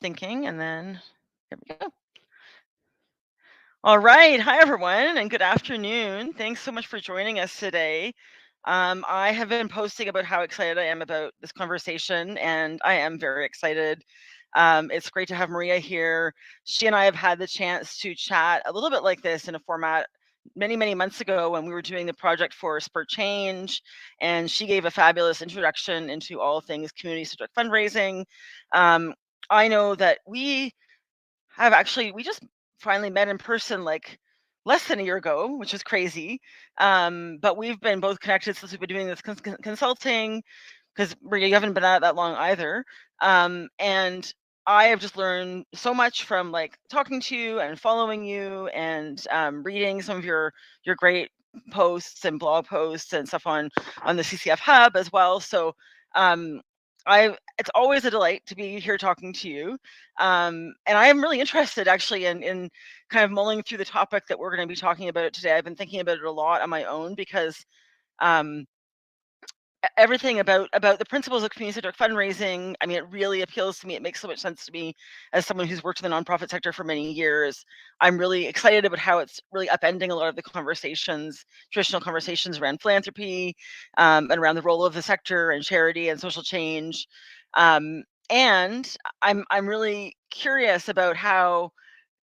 Thinking, and then here we go. All right. Hi, everyone, and good afternoon. Thanks so much for joining us today. I have been posting about how excited I am about this conversation, and I am very excited. It's great to have Maria here. She and I have had the chance to chat a little bit like this in a format many, many months ago when we were doing the project for Spur Change, and she gave a fabulous introduction into all things community-centric fundraising. Um, I know that we just finally met in person like less than a year ago, which is crazy. But we've been both connected since we've been doing this consulting because Maria, you haven't been at it that long either. And I have just learned so much from like talking to you and following you and reading some of your great posts and blog posts and stuff on the CCF Hub as well. So um, it's always a delight to be here talking to you. And I am really interested actually in kind of mulling through the topic that we're going to be talking about today. I've been thinking about it a lot on my own because um, everything about the principles of community-centric fundraising, I mean, it really appeals to me. It makes so much sense to me as someone who's worked in the nonprofit sector for many years. I'm really excited about how it's really upending a lot of the traditional conversations around philanthropy, and around the role of the sector and charity and social change. Um, and I'm really curious about how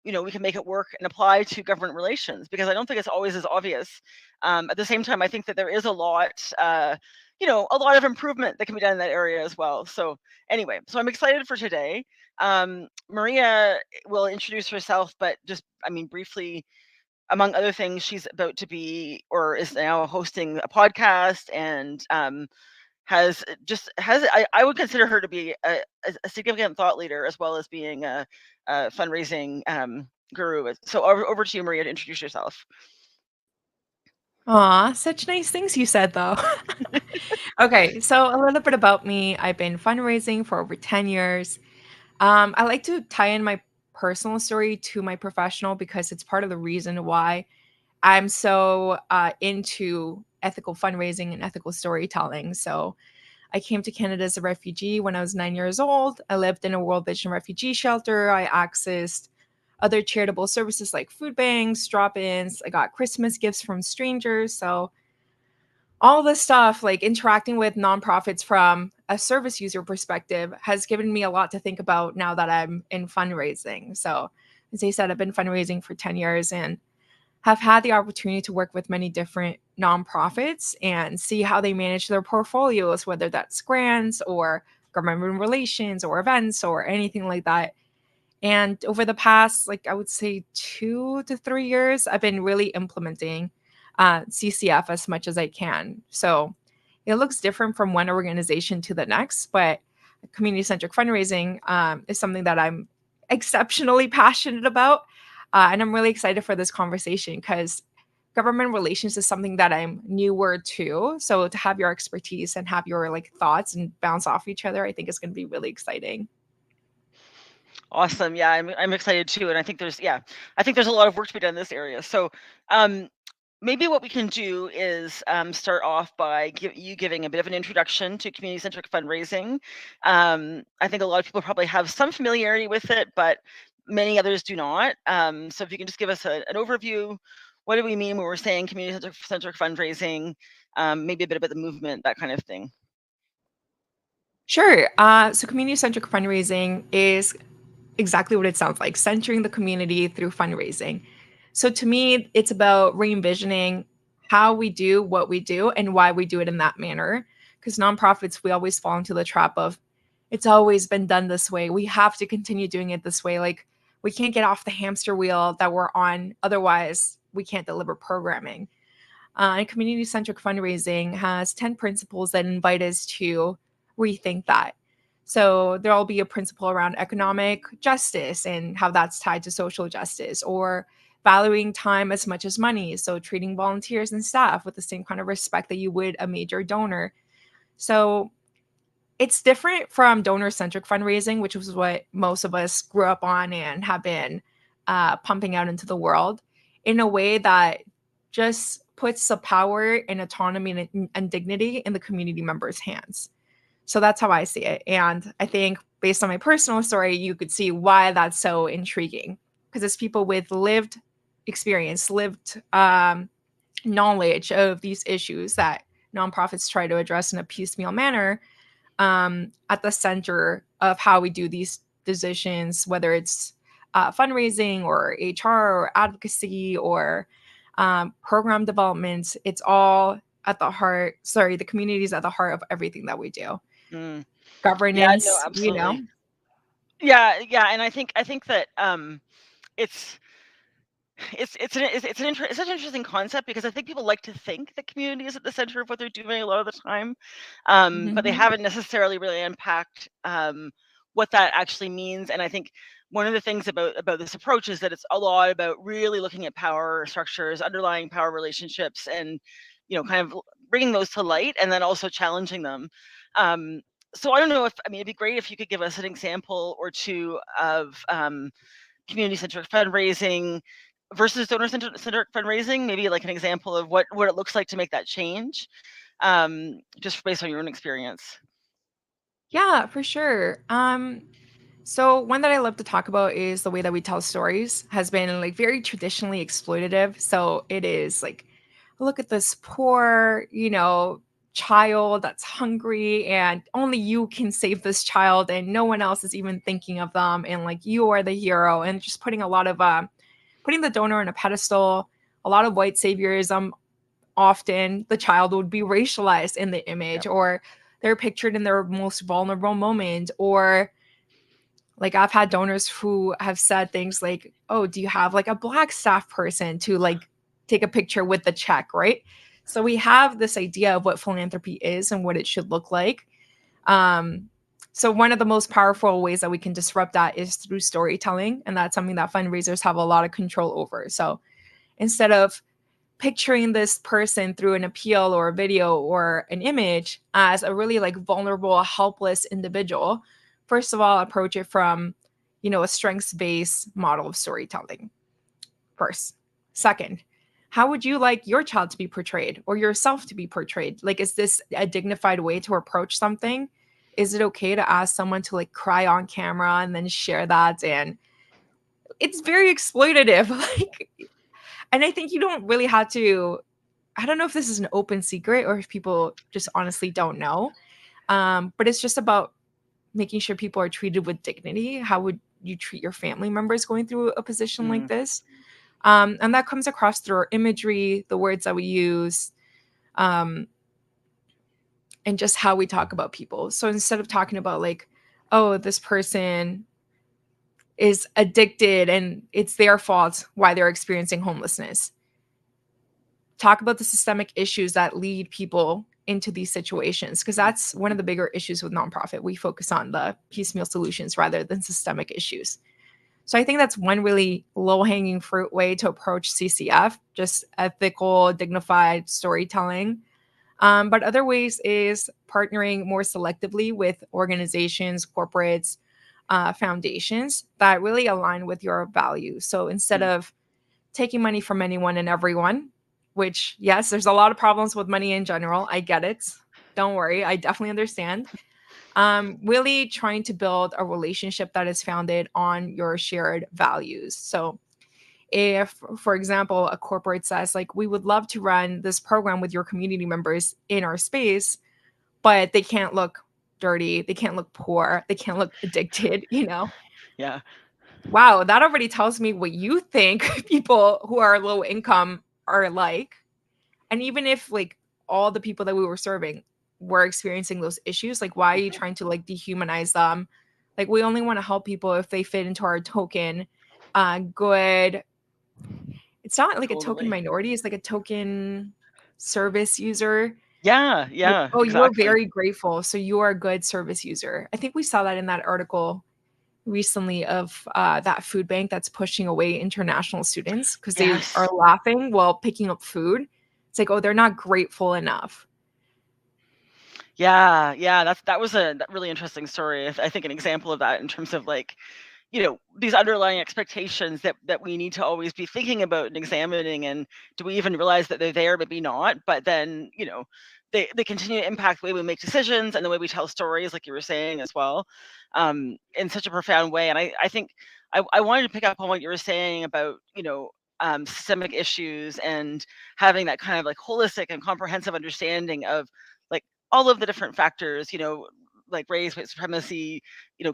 we can make it work and apply to government relations because I don't think it's always as obvious. At the same time, I think that there is a lot of improvement that can be done in that area as well. So anyway, so I'm excited for today. Maria will introduce herself, but just, I mean, briefly, among other things, she's about to be or is now hosting a podcast and I would consider her to be a significant thought leader as well as being a fundraising guru. So over to you, Maria, to introduce yourself. Aw, such nice things you said, though. Okay, so a little bit about me. I've been fundraising for over 10 years. I like to tie in my personal story to my professional because it's part of the reason why I'm so into ethical fundraising and ethical storytelling. So I came to Canada as a refugee when I was 9 years old. I lived in a World Vision refugee shelter. I accessed other charitable services like food banks, drop ins. I got Christmas gifts from strangers. So all this stuff, like interacting with nonprofits from a service user perspective, has given me a lot to think about now that I'm in fundraising. So, as I said, I've been fundraising for 10 years and have had the opportunity to work with many different nonprofits and see how they manage their portfolios, whether that's grants or government relations or events or anything like that. And over the past, like I would say 2 to 3 years, I've been really implementing CCF as much as I can. So it looks different from one organization to the next, but community centric fundraising is something that I'm exceptionally passionate about. And I'm really excited for this conversation because government relations is something that I'm newer to. So to have your expertise and have your like thoughts and bounce off each other, I think is going to be really exciting. Awesome. Yeah, I'm excited too, and I think there's a lot of work to be done in this area. So um, maybe what we can do is start off by giving a bit of an introduction to community-centric fundraising. I think a lot of people probably have some familiarity with it, but many others do not. So if you can just give us an overview, what do we mean when we're saying community-centric fundraising? Maybe a bit about the movement, that kind of thing. Sure. So community centric fundraising is exactly what it sounds like, centering the community through fundraising. So to me, it's about re envisioning how we do what we do and why we do it in that manner. Because nonprofits, we always fall into the trap of it's always been done this way. We have to continue doing it this way. Like we can't get off the hamster wheel that we're on. Otherwise, we can't deliver programming. And community centric fundraising has 10 principles that invite us to rethink that. So there'll be a principle around economic justice and how that's tied to social justice, or valuing time as much as money. So treating volunteers and staff with the same kind of respect that you would a major donor. So it's different from donor centric fundraising, which was what most of us grew up on and have been pumping out into the world in a way that just puts the power and autonomy and dignity in the community members' hands. So that's how I see it. And I think based on my personal story, you could see why that's so intriguing. Because it's people with lived experience, lived knowledge of these issues that nonprofits try to address in a piecemeal manner, at the center of how we do these decisions, whether it's fundraising or HR or advocacy or program development. It's all at the heart, sorry, the community is at the heart of everything that we do. Mm. Yeah, no, Governance, you know. absolutely. Yeah, yeah, and I think that it's it's such an interesting concept because I think people like to think that community is at the center of what they're doing a lot of the time, but they Mhm. haven't necessarily really unpacked what that actually means. And I think one of the things about this approach is that it's a lot about really looking at power structures, underlying power relationships, and kind of bringing those to light, and then also challenging them. Um, so I don't know if I mean it'd be great if you could give us an example or two of community-centric fundraising versus donor-centric fundraising, maybe like an example of what it looks like to make that change, just based on your own experience. Yeah, for sure. So one that I love to talk about is the way that we tell stories has been like very traditionally exploitative. So it is like, look at this poor, child that's hungry and only you can save this child and no one else is even thinking of them and like you are the hero and just putting a lot of putting the donor on a pedestal, a lot of white saviorism. Often the child would be racialized in the image Yep. or they're pictured in their most vulnerable moment, or like I've had donors who have said things like, "Oh, do you have like a black staff person to like take a picture with the check?" Right? So we have this idea of what philanthropy is and what it should look like. Um, so one of the most powerful ways that we can disrupt that is through storytelling, and that's something that fundraisers have a lot of control over. So instead of picturing this person through an appeal or a video or an image as a really like vulnerable, helpless individual, first of all, approach it from, a strengths-based model of storytelling first. Second, how would you like your child to be portrayed or yourself to be portrayed? Like, is this a dignified way to approach something? Is it okay to ask someone to like cry on camera and then share that? And it's very exploitative. Like, and I think you don't really have to. I don't know if this is an open secret or if people just honestly don't know. But it's just about making sure people are treated with dignity. How would you treat your family members going through a position like Mm, this? And that comes across through our imagery, the words that we use, um, and just how we talk about people. So instead of talking about like, oh, this person is addicted and it's their fault why they're experiencing homelessness, talk about the systemic issues that lead people into these situations, because that's one of the bigger issues with nonprofit. We focus on the piecemeal solutions rather than systemic issues. So I think that's one really low-hanging fruit way to approach CCF, just ethical, dignified storytelling. But other ways is partnering more selectively with organizations, corporates, foundations that really align with your values. So instead mm. of taking money from anyone and everyone, which, yes, there's a lot of problems with money in general. I get it. Don't worry. I definitely understand. Really trying to build a relationship that is founded on your shared values. So, if, for example, a corporate says, like, we would love to run this program with your community members in our space, but they can't look dirty, they can't look poor, they can't look addicted, Yeah. wow, that already tells me what you think people who are low income are like. And even if like all the people that we were serving were experiencing those issues, like why are you trying to like dehumanize them? Like we only want to help people if they fit into our token good. It's not like a token Totally. minority, it's like a token service user. Yeah. Like, Yeah. oh, you're Exactly. very grateful, so you are a good service user. I think we saw that in that article recently of that food bank that's pushing away international students because they are Yes. laughing while picking up food. It's like, oh, they're not grateful enough. Yeah. Yeah. That was that really interesting story. I think an example of that in terms of like these underlying expectations that we need to always be thinking about and examining, and do we even realize that they're there, maybe not, but then they continue to impact the way we make decisions and the way we tell stories, like you were saying as well, in such a profound way. And I think I wanted to pick up on what you were saying about, systemic issues and having that kind of like holistic and comprehensive understanding of like all of the different factors, like race, white supremacy,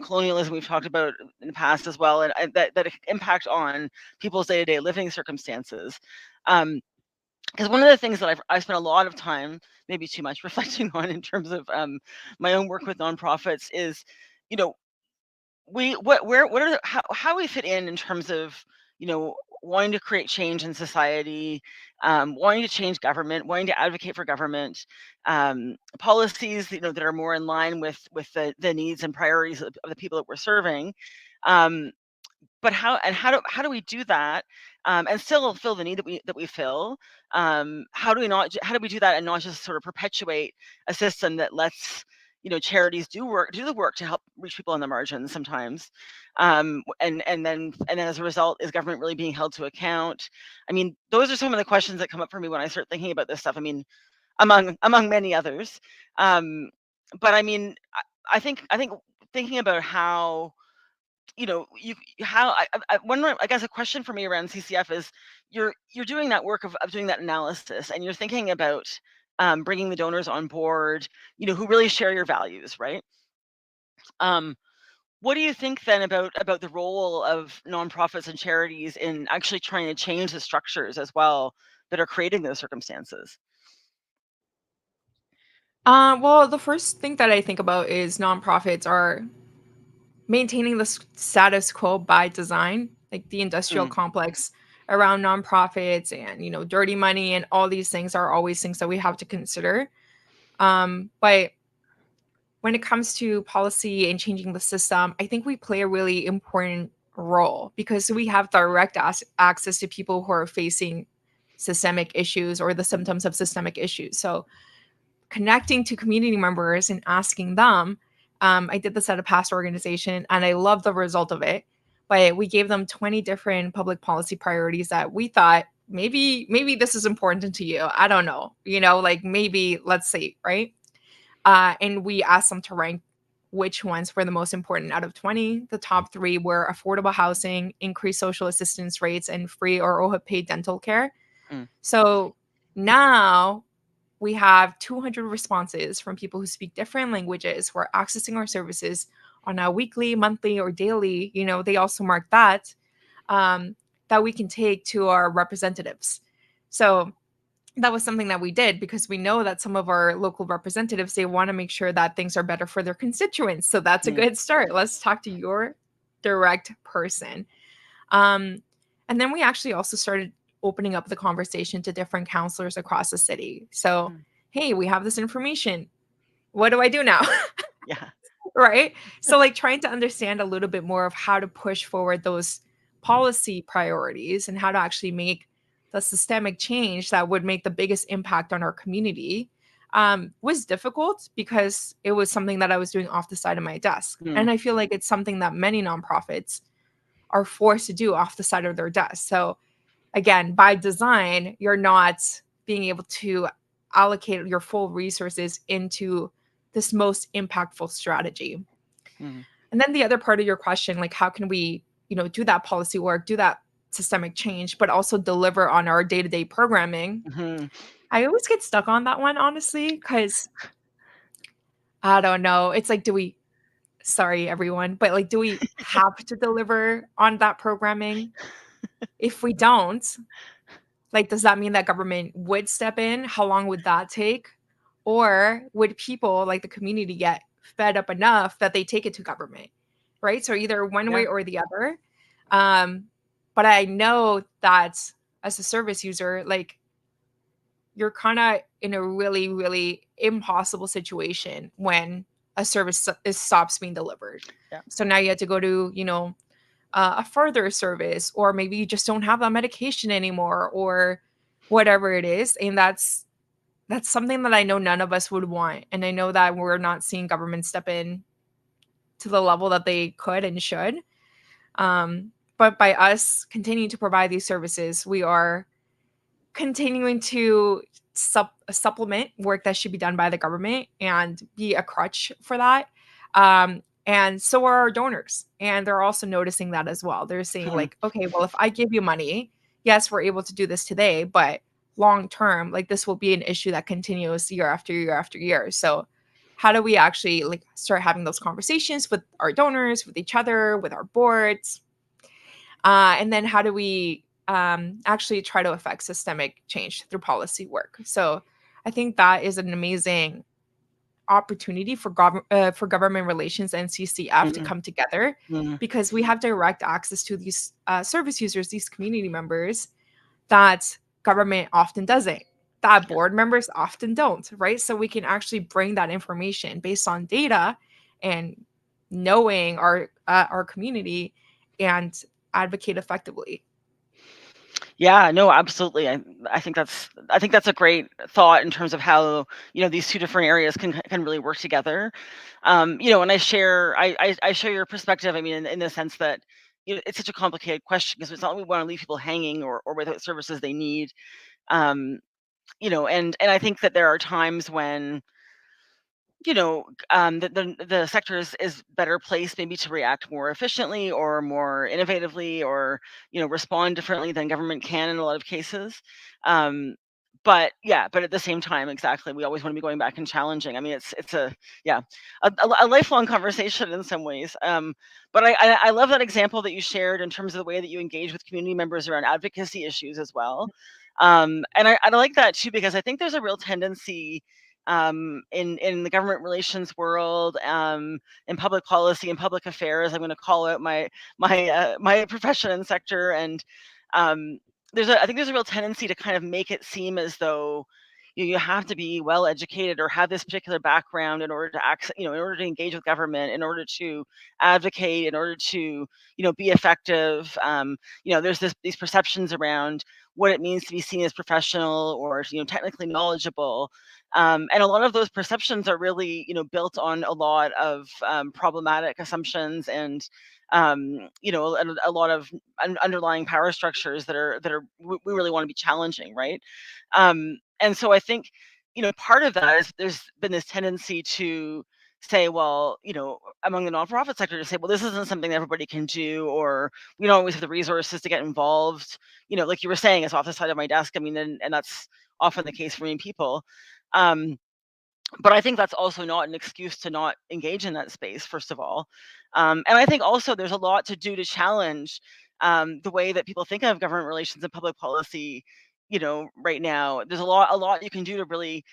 colonialism we've talked about in the past as well, and that impact on people's day-to-day living circumstances. Because one of the things that I've spent a lot of time, maybe too much, reflecting on in terms of my own work with nonprofits is, you know, what are how we fit in terms of, wanting to create change in society, wanting to change government, wanting to advocate for government, policies, that are more in line with the needs and priorities of the people that we're serving. Um, but how do we do that, and still fill the need that we fill? How do we do that and not just sort of perpetuate a system that lets charities do the work to help reach people on the margins sometimes, and then as a result, is government really being held to account? I mean, those are some of the questions that come up for me when I start thinking about this stuff. I mean, among many others, um, but I mean, I think thinking about how you how I wonder, I guess a question for me around CCF is you're doing that work of doing that analysis, and you're thinking about bringing the donors on board, who really share your values, right? Um, what do you think then about the role of nonprofits and charities in actually trying to change the structures as well that are creating those circumstances? Well, the first thing that I think about is nonprofits are maintaining the status quo by design, like the industrial Mm, complex around nonprofits and dirty money and all these things are always things that we have to consider. But when it comes to policy and changing the system, I think we play a really important role because we have direct access to people who are facing systemic issues or the symptoms of systemic issues. So connecting to community members and asking them. I did this at a past organization and I love the result of it. But we gave them 20 different public policy priorities that we thought maybe this is important to you. I don't know. Like maybe let's see, right? And we asked them to rank which ones were the most important out of 20. The top three were affordable housing, increased social assistance rates, and free or OHIP paid dental care. mm, So now we have 200 responses from people who speak different languages who are accessing our services on a weekly, monthly, or daily. They also mark um, that we can take to our representatives. So that was something that we did because we know that some of our local representatives, they want to make sure that things are better for their constituents. So that's a mm, good start. Let's talk to your direct person. Um, and then we actually also started opening up the conversation to different counselors across the city. So, mm. hey, we have this information. What do I do now? Yeah. Right? So, like, trying to understand a little bit more of how to push forward those policy priorities and how to actually make the systemic change that would make the biggest impact on our community was difficult because it was something that I was doing off the side of my desk. Mm, And I feel like it's something that many nonprofits are forced to do off the side of their desk. So, again, by design, you're not being able to allocate your full resources into this most impactful strategy. mm, And then the other part of your question, like how can we, do that policy work, do that systemic change, but also deliver on our day-to-day programming? mhm. I always get stuck on that one, honestly, because I don't know. It's like, sorry, everyone, but like, do we have to deliver on that programming? If we don't, like, does that mean that government would step in? How long would that take? Or would people, like the community, get fed up enough that they take it to government? Right? So either one Yeah. way or the other. Um, but I know that as a service user, like you're kind of in a really, really impossible situation when a service stops being delivered. Yeah. So now you have to go to, a further service, or maybe you just don't have that medication anymore, or whatever it is. And that's something that I know none of us would want. And I know that we're not seeing government step in to the level that they could and should. But by us continuing to provide these services, we are continuing to supplement work that should be done by the government and be a crutch for that. And so are our donors. And they're also noticing that as well. They're saying, Hmm. like, okay, well, if I give you money, yes, we're able to do this today, but long term, like this will be an issue that continues year after year after year. So how do we actually like start having those conversations with our donors, with each other, with our boards? And then how do we actually try to affect systemic change through policy work? So I think that is an amazing opportunity for government relations and CCF to Hmm. come together, Hmm. because we have direct access to these service users, these community members that government often doesn't, that board members often don't, right? So we can actually bring that information based on data and knowing our community and advocate effectively. Yeah, no, absolutely. I think that's a great thought in terms of how these two different areas can really work together. And I share your perspective. I mean, in the sense that it's such a complicated question because it's not we want to leave people hanging or without services they need. Um, and I think that there are times when the sector is better placed maybe to react more efficiently or more innovatively or respond differently than government can in a lot of cases. Um, but yeah, but at the same time, exactly, we always want to be going back and challenging. I mean, it's a yeah, a lifelong conversation in some ways. But I love that example that you shared in terms of the way that you engage with community members around advocacy issues as well. And I like that too because I think there's a real tendency in the government relations world, in public policy and public affairs. I'm going to call out my profession and sector, and um, I think there's a real tendency to kind of make it seem as though you have to be well educated or have this particular background in order to access, in order to engage with government, in order to advocate, in order to be effective. There's these perceptions around what it means to be seen as professional or technically knowledgeable, and a lot of those perceptions are really, built on a lot of problematic assumptions and, a lot of underlying power structures that are we really want to be challenging, right? And so I think, part of that is there's been this tendency to say, well, among the nonprofit sector to say, well, this isn't something that everybody can do, or we don't always have the resources to get involved. Like you were saying, it's off the side of my desk. I mean, and that's often the case for many people. Um, but I think that's also not an excuse to not engage in that space, first of all. And I think also there's a lot to do to challenge the way that people think of government relations and public policy. Right now, there's a lot you can do to really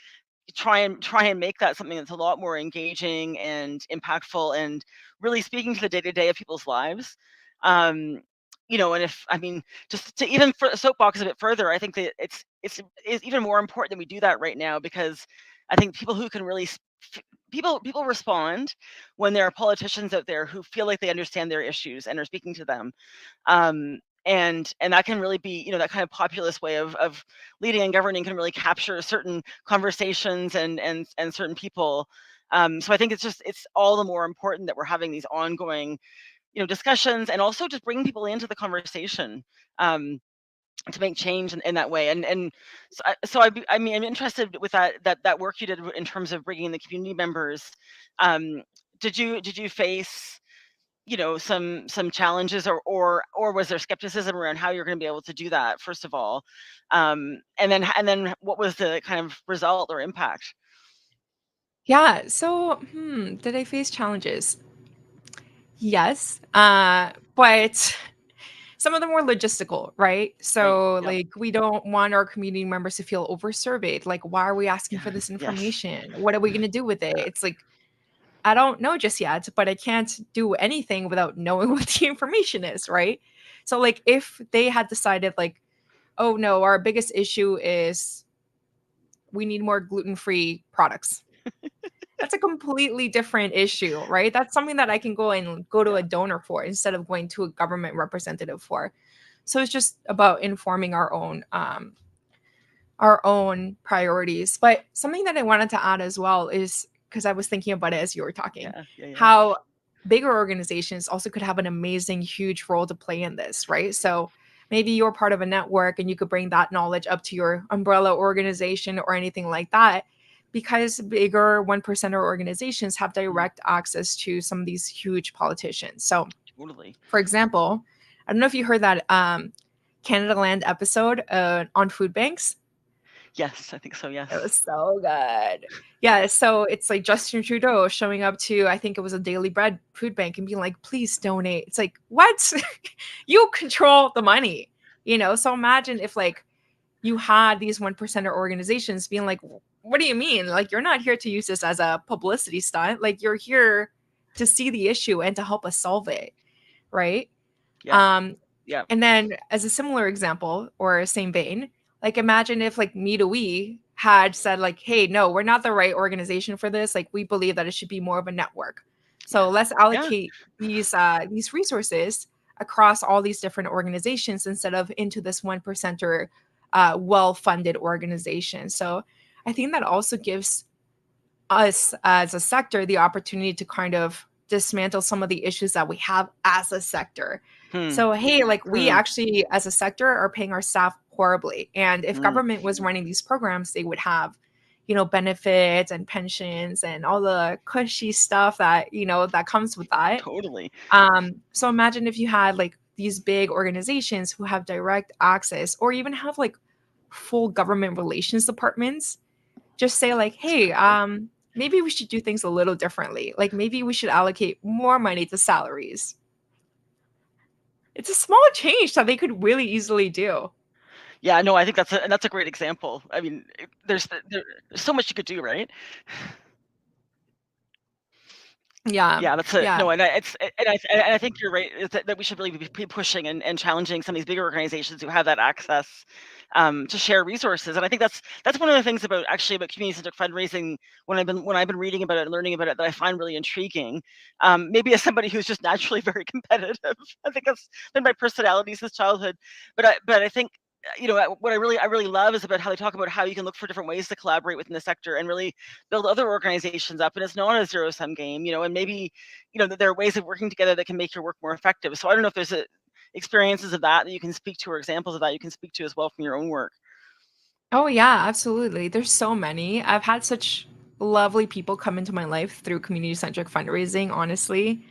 try and make that something that's a lot more engaging and impactful and really speaking to the day to day of people's lives. Um, and if I mean, just to even soapbox a bit further, I think that it's even more important that we do that right now because I think people who can really people respond when there are politicians out there who feel like they understand their issues and are speaking to them. And that can really be, that kind of populist way of leading and governing can really capture certain conversations and certain people. So I think it's all the more important that we're having these ongoing, discussions and also just bringing people into the conversation. To make change in that way, and I mean, I'm interested with that work you did in terms of bringing the community members. Um, did you face some challenges, or was there skepticism around how you're going to be able to do that, first of all, and then what was the kind of result or impact? Yeah. So, did I face challenges? Yes. But some of them were logistical, right? Right. So, Yep. like, we don't want our community members to feel oversurveyed. Like, why are we asking for Yeah. this Yes. information? What are we going to do with it? It's like, I don't know just yet, but I can't do anything without knowing what the information is, right? So, like, if they had decided, like, oh no, our biggest issue is we need more gluten free products, that's a completely different issue, right? That's something that I can go to a Yeah. donor for instead of going to a government representative for. So it's just about informing our own priorities. But something that I wanted to add as well is because I was thinking about it as you were talking, Yeah. Yeah. Yeah. how bigger organizations also could have an amazing, huge role to play in this, right? So Maybe you're part of a network and you could bring that knowledge up to your umbrella organization or anything like that, because bigger one percenter organizations have Mm, direct access to some of these huge politicians. So, totally. for example, I don't know if you heard that Canada Land episode on food banks. Yes, I think so. It was Yes. so good. Yeah, so it's like Justin Trudeau showing up to, I think it was a Daily Bread food bank, and being like, please donate. It's like, what? You control the money, you know? So imagine if like you had these one percenter organizations being like, what do you mean? Like, you're not here to use this as a publicity stunt. Like, you're here to see the issue and to help us solve it, right? Yeah. Um, Yeah. and then as a similar example or same vein, like imagine if like Me to We had said like, hey, no, we're not the right organization for this. Like we believe that it should be more of a network. Yeah. So let's Yeah. allocate these resources across all these different organizations instead of into this one percenter well-funded organization. So I think that also gives us as a sector the opportunity to kind of dismantle some of the issues that we have as a sector. Hmm. So, hey, like we Hmm. actually as a sector are paying our staff horribly. And if Hmm. government was running these programs, they would have, you know, benefits and pensions and all the cushy stuff that, you know, that comes with that. Totally. So imagine if you had like these big organizations who have direct access or even have like full government relations departments, just say like, That's a hey, good point. maybe we should do things a little differently. Like maybe we should allocate more money to salaries. It's a small change that they could really easily do. Yeah. No, I think that's a great example. I mean, there's so much you could do, right? Yeah. Yeah, that's it. Yeah. No, and I think you're right, is that we should really be pushing and challenging some of these bigger organizations who have that access, to share resources. And I think that's one of the things about community-centered fundraising when I've been reading about it and learning about it that I find really intriguing. Maybe as somebody who's just naturally very competitive, I think that's been my personality since childhood. But I think what I really love is about how they talk about how you can look for different ways to collaborate within the sector and really build other organizations up, and it's not a zero sum game, and maybe that there are ways of working together that can make your work more effective. So I don't know if there's experiences of that you can speak to, or examples of that you can speak to as well from your own work. Oh yeah, absolutely. There's so many. I've had such lovely people come into my life through community centric fundraising, honestly.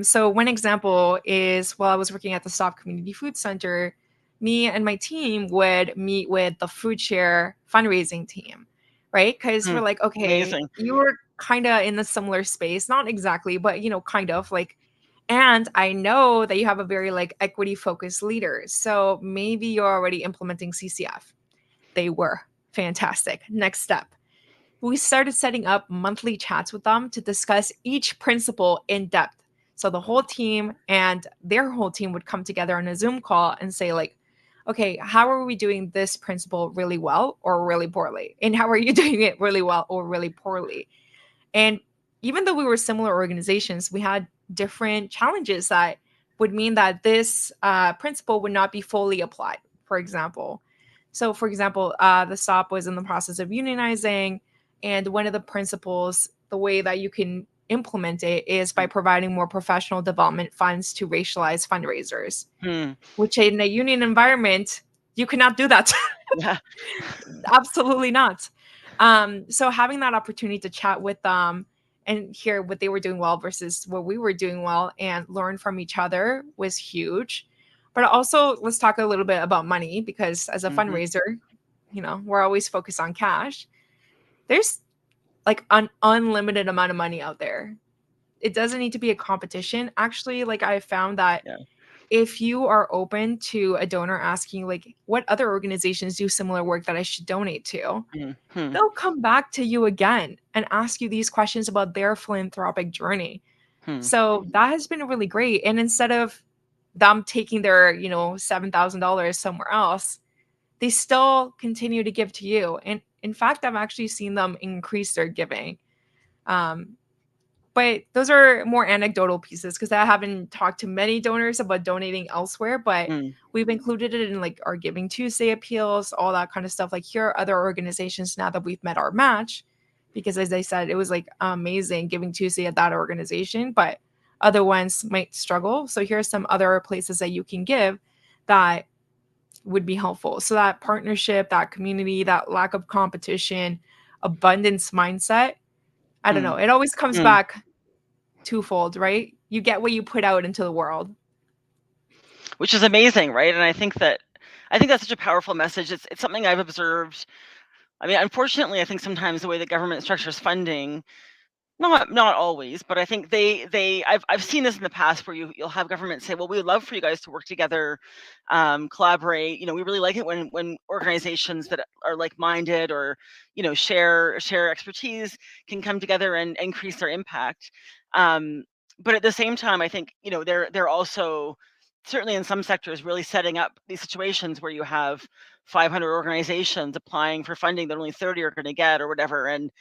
So one example is while I was working at the Stop Community Food Center, me and my team would meet with the food share fundraising team, right? Because Hmm, we're like, okay, amazing. you were kind of in the similar space, not exactly, but you know, kind of like, and I know that you have a very like equity focused leader. So maybe you're already implementing CCF. They were fantastic. Next step, we started setting up monthly chats with them to discuss each principle in depth. So the whole team and their whole team would come together on a Zoom call and say, like, okay, how are we doing this principle really well or really poorly? And how are you doing it really well or really poorly? And even though we were similar organizations, we had different challenges that would mean that this principle would not be fully applied, for example. So, for example, the SOP was in the process of unionizing, and one of the principles, the way that you can implement it is by providing more professional development funds to racialized fundraisers, Hmm. which in a union environment, you cannot do that. Yeah. Absolutely not. So having that opportunity to chat with them and hear what they were doing well versus what we were doing well and learn from each other was huge. But also, let's talk a little bit about money because as a Hmm. fundraiser, you know, we're always focused on cash. There's like an unlimited amount of money out there. It doesn't need to be a competition. Actually, like I found that Yeah. if you are open to a donor asking like what other organizations do similar work that I should donate to, Hmm. Hmm. they'll come back to you again and ask you these questions about their philanthropic journey. Hmm. So that has been really great. And instead of them taking their, you know, $7,000 somewhere else, they still continue to give to you. And in fact, I've actually seen them increase their giving. Um, but those are more anecdotal pieces because I haven't talked to many donors about donating elsewhere, but Hmm. we've included it in like our Giving Tuesday appeals, all that kind of stuff. Like here are other organizations now that we've met our match. Because as I said, it was like amazing Giving Tuesday at that organization, but other ones might struggle. So here are some other places that you can give that would be helpful. So that partnership, that community, that lack of competition, abundance mindset, I don't know. Mm, It always comes mm. back twofold, right? You get what you put out into the world. Which is amazing, right? And I think that's such a powerful message. It's something I've observed. I mean, unfortunately, I think sometimes the way the government structures funding, not always, but I think I've seen this in the past where you'll have governments say, well, we would love for you guys to work together, collaborate. You know, we really like it when organizations that are like-minded or, you know, share expertise can come together and increase their impact. Um, but at the same time, I think, you know, they're also certainly in some sectors really setting up these situations where you have 500 organizations applying for funding that only 30 are going to get or whatever. And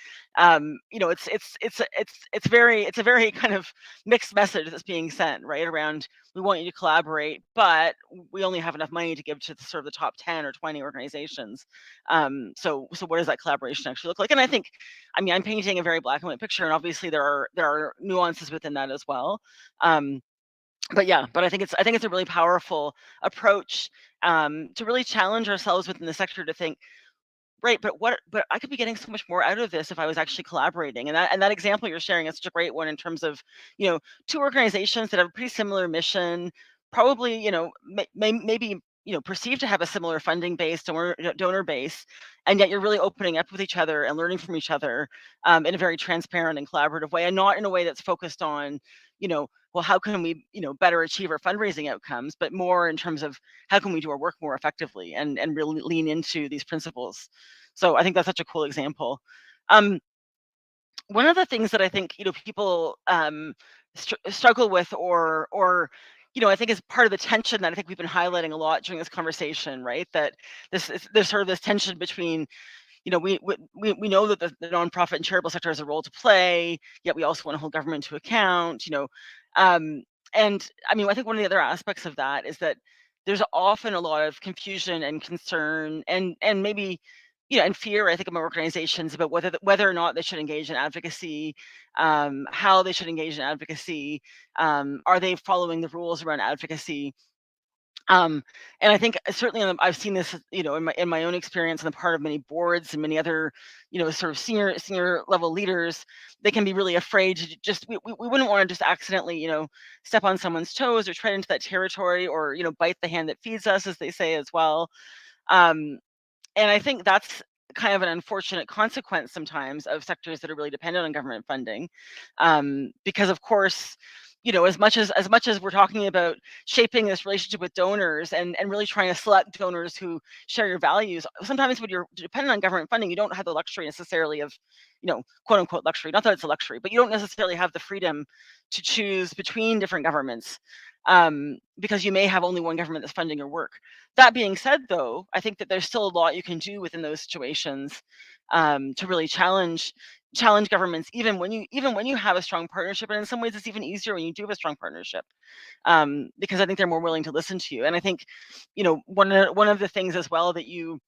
you know, it's a very kind of mixed message that's being sent right around. We want you to collaborate, but we only have enough money to give to the, sort of the top 10 or 20 organizations. So what does that collaboration actually look like? And I think, I mean, I'm painting a very black and white picture, and obviously there are nuances within that as well. Um, but yeah, but I think it's a really powerful approach, to really challenge ourselves within the sector to think, right, but I could be getting so much more out of this if I was actually collaborating. And that example you're sharing is such a great one in terms of, you know, two organizations that have a pretty similar mission, probably, you know, maybe, you know, perceived to have a similar funding base, donor base, and yet you're really opening up with each other and learning from each other, in a very transparent and collaborative way, and not in a way that's focused on, you know, well, how can we, you know, better achieve our fundraising outcomes, but more in terms of how can we do our work more effectively and really lean into these principles. So I think that's such a cool example. Um, One of the things that I think, you know, people, struggle with, or you know, I think is part of the tension that I think we've been highlighting a lot during this conversation, right? That there's sort of this tension between, you know, we know that the nonprofit and charitable sector has a role to play, yet we also want to hold government to account, you know. Um, and I mean, I think one of the other aspects of that is that there's often a lot of confusion and concern and maybe, you know, and fear, I think, among organizations about whether or not they should engage in advocacy, how they should engage in advocacy, are they following the rules around advocacy? Um, and I think certainly I've seen this, you know, in my own experience on the part of many boards and many other, you know, sort of senior level leaders. They can be really afraid to just we wouldn't want to just accidentally, you know, step on someone's toes or tread into that territory, or, you know, bite the hand that feeds us, as they say as well. Um, and I think that's kind of an unfortunate consequence sometimes of sectors that are really dependent on government funding, because of course, you know, as much as we're talking about shaping this relationship with donors and really trying to select donors who share your values, sometimes when you're dependent on government funding, you don't have the luxury necessarily of, you know, quote unquote luxury. Not that it's a luxury, but you don't necessarily have the freedom to choose between different governments, because you may have only one government that's funding your work. That being said, though, I think that there's still a lot you can do within those situations, to really challenge governments, even when you have a strong partnership. And in some ways, it's even easier when you do have a strong partnership, because I think they're more willing to listen to you. And I think, you know, one of the things as well that you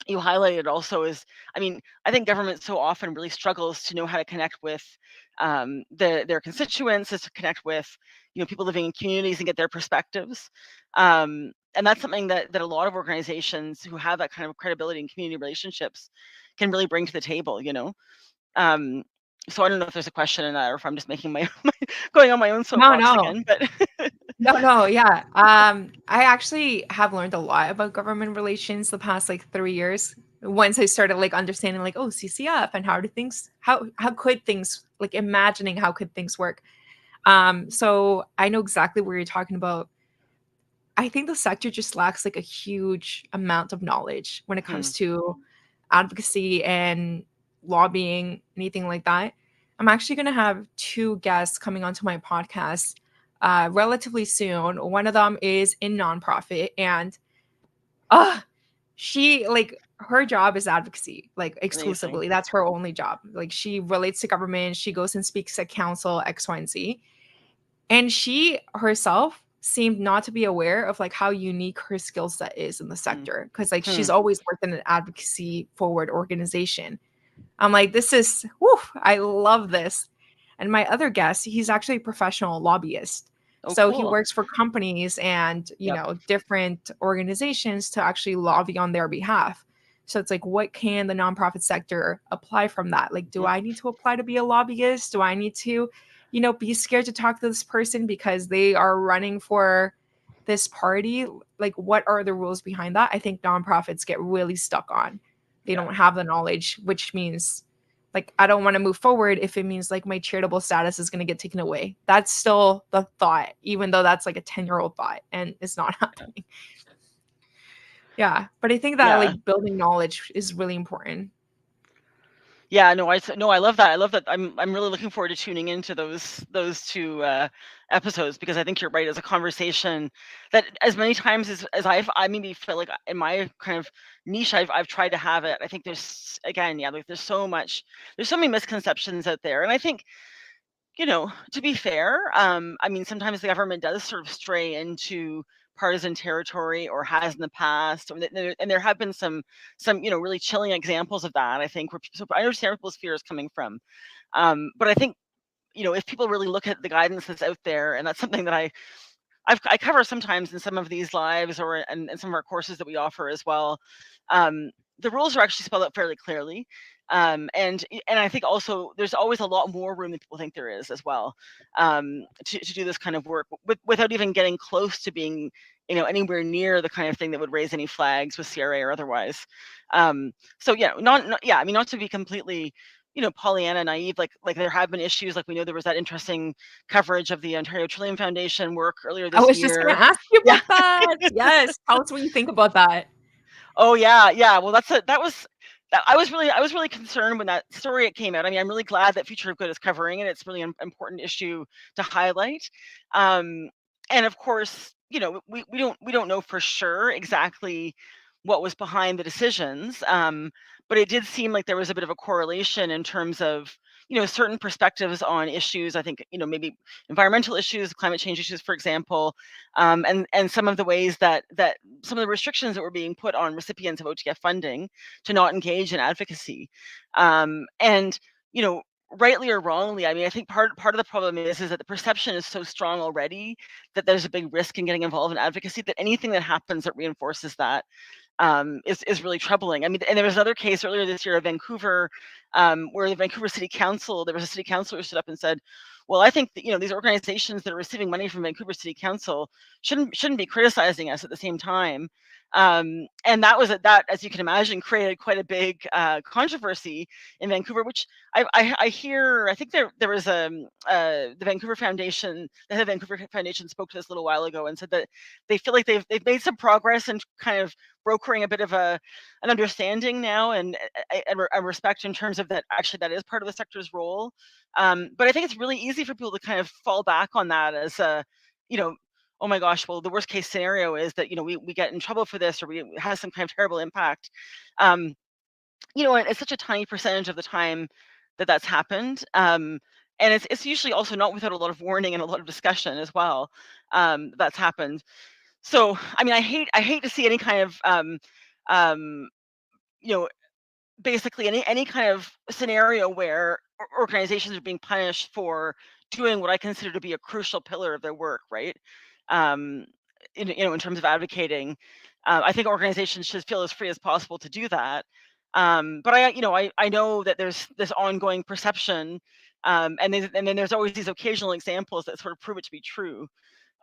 highlighted also is, I mean, I think government so often really struggles to know how to connect with, their constituents, is to connect with, you know, people living in communities and get their perspectives. And that's something that a lot of organizations who have that kind of credibility in community relationships can really bring to the table, you know. Um, so I don't know if there's a question in that, or if I'm just making my going on my own No, soapbox no. again, but No, yeah. I actually have learned a lot about government relations the past like 3 years. Once I started like understanding like, oh, CCF and how could things like imagining how could things work. So I know exactly what you're talking about. I think the sector just lacks like a huge amount of knowledge when it hmm, comes to advocacy and lobbying, anything like that. I'm actually going to have two guests coming onto my podcast relatively soon. One of them is in nonprofit, and uh, she like her job is advocacy, like amazing. exclusively. That's her only job. Like she relates to government, she goes and speaks at council X, Y, and Z. And she herself seemed not to be aware of like how unique her skill set is in the Hmm, sector because like hmm, she's always worked in an advocacy forward organization. I'm like, this is, whew, I love this. And my other guest, he's actually a professional lobbyist. Oh, So he cool. works for companies and, Yep. different organizations to actually lobby on their behalf. So it's like, what can the nonprofit sector apply from that? Like, do Mhm. I need to apply to be a lobbyist? Do I need to, be scared to talk to this person because they are running for this party? Like, what are the rules behind that? I think nonprofits get really stuck on. They Yeah. don't have the knowledge, which means like I don't want to move forward if it means like my charitable status is going to get taken away. That's still the thought, even though that's like a 10-year-old thought and it's not happening. Yeah. But I think that Yeah. like building knowledge is really important. Yeah, no, no, I love that. I love that. I'm really looking forward to tuning into those two episodes because I think you're right. As a conversation that as many times as I maybe feel like in my kind of niche I've tried to have it. I think there's again, yeah, like there's so many misconceptions out there, and I think to be fair, I mean, sometimes the government does sort of stray into partisan territory or has in the past, and there have been some really chilling examples of that. I think so I understand where people's fear is coming from, but I think if people really look at the guidance that's out there, and that's something that I cover sometimes in some of these lives or in some of our courses that we offer as well. The rules are actually spelled out fairly clearly. And I think also there's always a lot more room than people think there is as well, to do this kind of work without even getting close to being anywhere near the kind of thing that would raise any flags with CRA or otherwise. So yeah, not yeah, I mean, not to be completely Pollyanna naive, like there have been issues, like we know there was that interesting coverage of the Ontario Trillium Foundation work earlier I this was just going year. to ask you Yeah. about that. Yes. Tell us what you think about that. Oh yeah, yeah. Well, I was really concerned when that story came out. I mean, I'm really glad that Future of Good is covering it. It's really an important issue to highlight. Um, and of course, we don't know for sure exactly what was behind the decisions. But it did seem like there was a bit of a correlation in terms of certain perspectives on issues. I think maybe environmental issues, climate change issues, for example, and some of the ways that some of the restrictions that were being put on recipients of OTF funding to not engage in advocacy. And you know, rightly or wrongly, I mean, I think part of the problem is that the perception is so strong already that there's a big risk in getting involved in advocacy, that anything that happens that reinforces that is really troubling. I mean, and there was another case earlier this year of Vancouver, where the Vancouver City Council, there was a city councilor who stood up and said, "Well, I think that these organizations that are receiving money from Vancouver City Council shouldn't be criticizing us at the same time." And that, as you can imagine, created quite a big controversy in Vancouver, which I hear. I think there was the Vancouver Foundation, the head of Vancouver Foundation spoke to us a little while ago and said that they feel like they've made some progress and kind of brokering a bit of an understanding now and respect in terms of that actually that is part of the sector's role. But I think it's really easy for people to kind of fall back on that as you know, oh my gosh, well, the worst case scenario is that we get in trouble for this, or we it has some kind of terrible impact. Um, and it's such a tiny percentage of the time that that's happened. And it's usually also not without a lot of warning and a lot of discussion as well. That's happened. So, I mean, I hate to see any kind of um, you know, basically any kind of scenario where organizations are being punished for doing what I consider to be a crucial pillar of their work, right? Um, in terms of advocating, I think organizations should feel as free as possible to do that. But I know that there's this ongoing perception, and then there's always these occasional examples that sort of prove it to be true.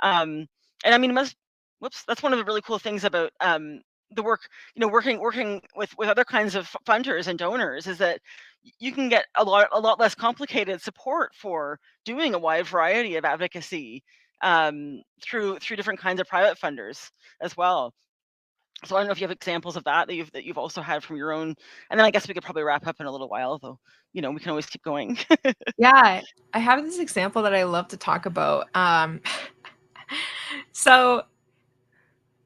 Um, and I mean, that's one of the really cool things about the work, working with other kinds of funders and donors is that you can get a lot less complicated support for doing a wide variety of advocacy through different kinds of private funders as well. So I don't know if you have examples of that you've also had from your own, and then I guess we could probably wrap up in a little while, though. We can always keep going. Yeah. I have this example that I love to talk about. So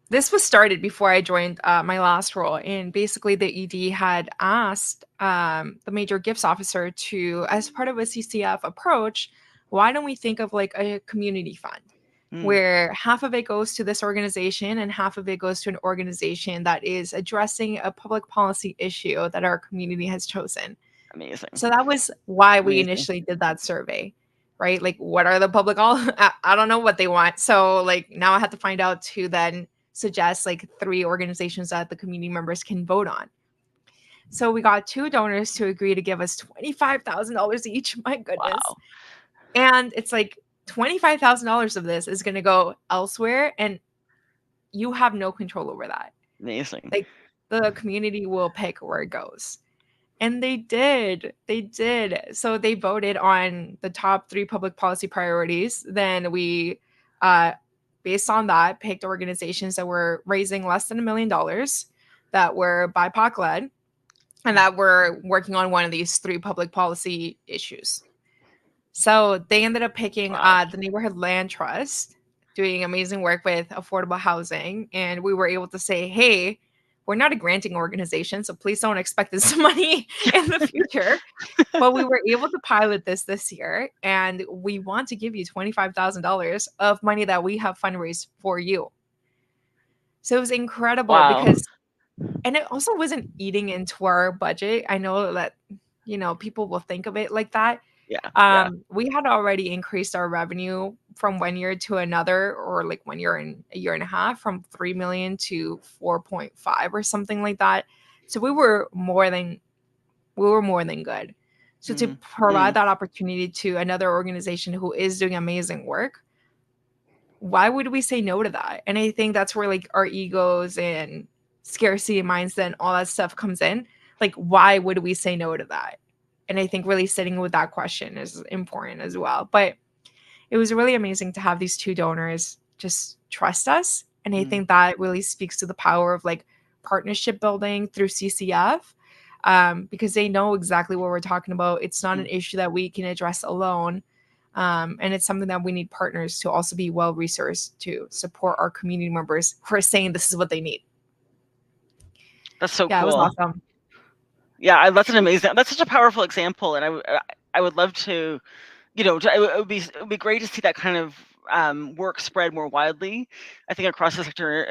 this was started before I joined my last role, and basically the ED had asked the major gifts officer to, as part of a CCF approach, why don't we think of like a community fund Mm, where half of it goes to this organization and half of it goes to an organization that is addressing a public policy issue that our community has chosen. amazing, So that was why we amazing. initially did that survey. right? Like, what are the public all? I don't know what they want. So, like, now I have to find out to then suggest like 3 organizations that the community members can vote on. So we got 2 donors to agree to give us $25,000 each. My goodness. Wow. And it's like $25,000 of this is going to go elsewhere, and you have no control over that. Amazing. Like, the community will pick where it goes. And they did. They did. So they voted on the top 3 public policy priorities. Then we, uh, based on that, picked organizations that were raising less than $1 million, that were BIPOC led, and that were working on one of these 3 public policy issues. So they ended up picking Wow. the Neighborhood Land Trust, doing amazing work with affordable housing. And we were able to say, hey, we're not a granting organization, so please don't expect this money in the future. But we were able to pilot this year, and we want to give you $25,000 of money that we have fundraised for you. So it was incredible Wow. because, and it also wasn't eating into our budget. I know that, people will think of it like that. Yeah. We had already increased our revenue from one year to another, or like 1 year and a year and a half, from 3 million to 4.5 or something like that. So we were more than good. So to provide that opportunity to another organization who is doing amazing work, why would we say no to that? And I think that's where like our egos and scarcity mindset and all that stuff comes in. Like, why would we say no to that? And I think really sitting with that question is important as well. But it was really amazing to have these 2 donors just trust us. And I think that really speaks to the power of like partnership building through CCF, because they know exactly what we're talking about. It's not an issue that we can address alone. And it's something that we need partners to also be well resourced to support our community members who are saying this is what they need. That's so Yeah, it was cool. awesome. Yeah, that's an amazing. That's such a powerful example, and I would love to, it would be great to see that kind of work spread more widely. I think across the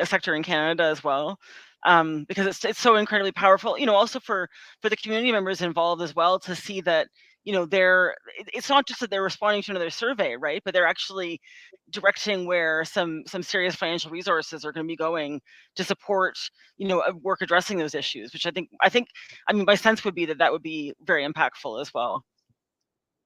sector in Canada as well, because it's so incredibly powerful. Also for the community members involved as well, to see that it's not just that they're responding to another survey, right? But they're actually directing where some serious financial resources are going to be going to support work addressing those issues, which I mean, my sense would be that would be very impactful as well.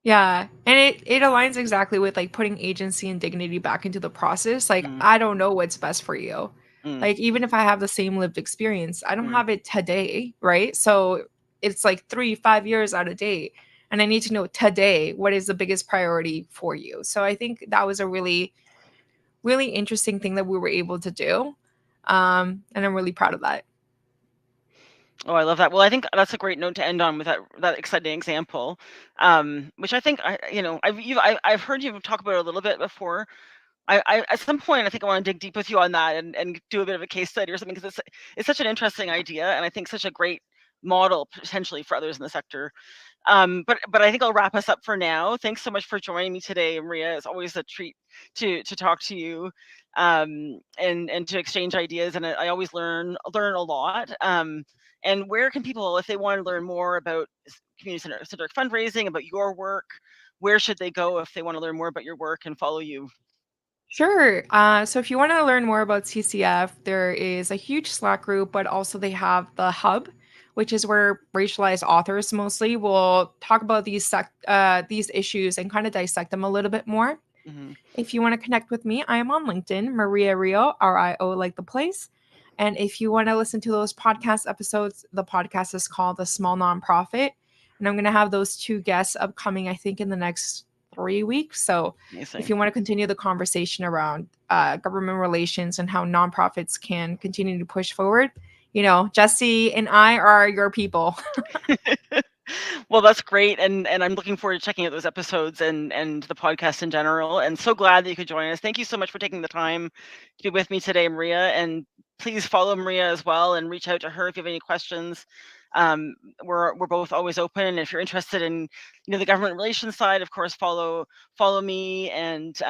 Yeah, and it aligns exactly with like putting agency and dignity back into the process. Like, Mm, I don't know what's best for you. mm, Like, even if I have the same lived experience, I don't mm. have it today, right? So it's like 3, 5 years out of date, and I need to know today what is the biggest priority for you. So I think that was a really, really interesting thing that we were able to do, and I'm really proud of that. Oh, I love that. Well, I think that's a great note to end on with that exciting example, which I think I've heard you talk about it a little bit before. I at some point I think I want to dig deep with you on that and do a bit of a case study or something, because it's such an interesting idea, and I think such a great model potentially for others in the sector. But I think I'll wrap us up for now. Thanks so much for joining me today, Maria. It's always a treat to talk to you, and to exchange ideas. And I always learn a lot. And where can people, if they want to learn more about community-centered fundraising, about your work, where should they go if they want to learn more about your work and follow you? Sure. So if you want to learn more about CCF, there is a huge Slack group, but also they have the Hub, which is where racialized authors mostly will talk about these issues and kind of dissect them a little bit more. Hmm. If you want to connect with me, I am on LinkedIn, Maria Rio, RIO like the place. And if you want to listen to those podcast episodes, the podcast is called The Small Nonprofit. And I'm going to have those 2 guests upcoming, I think, in the next 3 weeks. So if Amazing. you want to continue the conversation around government relations and how nonprofits can continue to push forward, Jesse and I are your people. Well, that's great, and I'm looking forward to checking out those episodes and the podcast in general. And so glad that you could join us. Thank you so much for taking the time to be with me today, Maria. And please follow Maria as well, and reach out to her if you have any questions. Um, we're both always open. And if you're interested in the government relations side, of course, follow me, and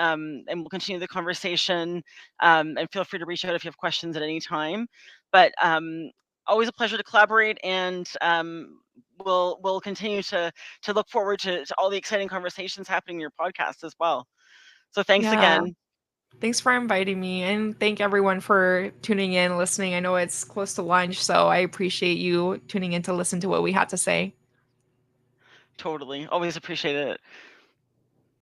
we'll continue the conversation. And feel free to reach out if you have questions at any time. But always a pleasure to collaborate, and we'll continue to look forward to all the exciting conversations happening in your podcast as well. So thanks Yeah. again. Thanks for inviting me, and thank everyone for tuning in, listening. I know it's close to lunch, so I appreciate you tuning in to listen to what we had to say. Totally. Always appreciate it.